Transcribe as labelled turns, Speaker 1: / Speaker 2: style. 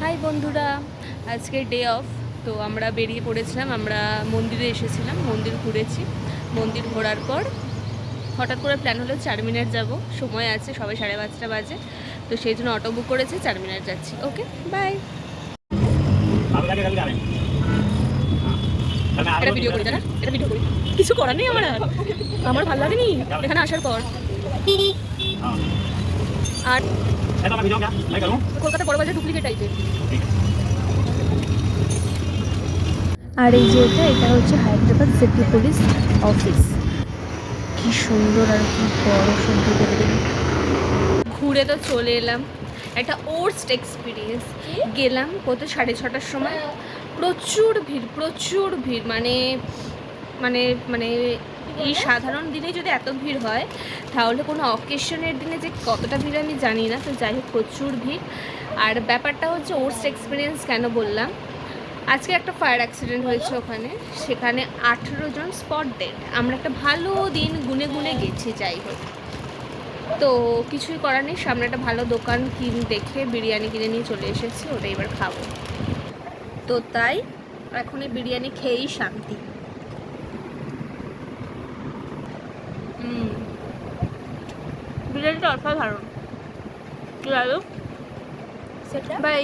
Speaker 1: High বন্ধুরা, আজকে day of. তো আমরা বেরিয়ে পড়েছিলাম, আমরা মন্দিরে এসেছিলাম, মন্দির ঘুরেছি। মন্দির ঘোরার পর হঠাৎ করে প্ল্যান হলো চারমিনার যাব, সময় আছে, সবাই 5:30 বাজে। তো সেই জন্য অটো বুক করেছি, চারমিনার যাচ্ছি। ওকে, বাই। এটা ভিডিও করি দাদা, এটা ভিডিও করি, কিছু করার নেই আমার। আমার ভালো লাগেনি এখানে আসার পর। আর কলকাতা বড় বাজার ডুপ্লিকেট টাইপের।
Speaker 2: আর এই যে এটা হচ্ছে হায়দ্রাবাদ সিটি পুলিশ অফিস। কি সুন্দর আর কি বড় সুন্দর বিল্ডিং।
Speaker 1: ঘুরে তো চলে এলাম, একটা ওর্স্ট এক্সপিরিয়েন্স। গেলাম কত 6:30টার সময়, প্রচুর ভিড়, মানে মানে মানে এই সাধারণ দিনে যদি এত ভিড় হয় তাহলে কোনো অকেশনের দিনে যে কতটা ভিড় আমি জানি না। তো যাই হোক, প্রচুর ভিড়। আর ব্যাপারটা হচ্ছে ওর্স্ট এক্সপিরিয়েন্স কেন বললাম, আজকে একটা ফায়ার অ্যাক্সিডেন্ট হয়েছে ওখানে, সেখানে 18 জন স্পট ডেড। আমরা একটা ভালো দিন গুনে গেছি। যাই হোক, তো কিছুই করার নেই, সামনে একটা ভালো দোকান দেখে বিরিয়ানি কিনে নিয়ে চলে এসেছি, ওটা এবার খাবো। তো তাই এখন এই বিরিয়ানি খেয়েই শান্তি। বিরিয়ানিটা অসাধারণ। যাই হোক, বাই।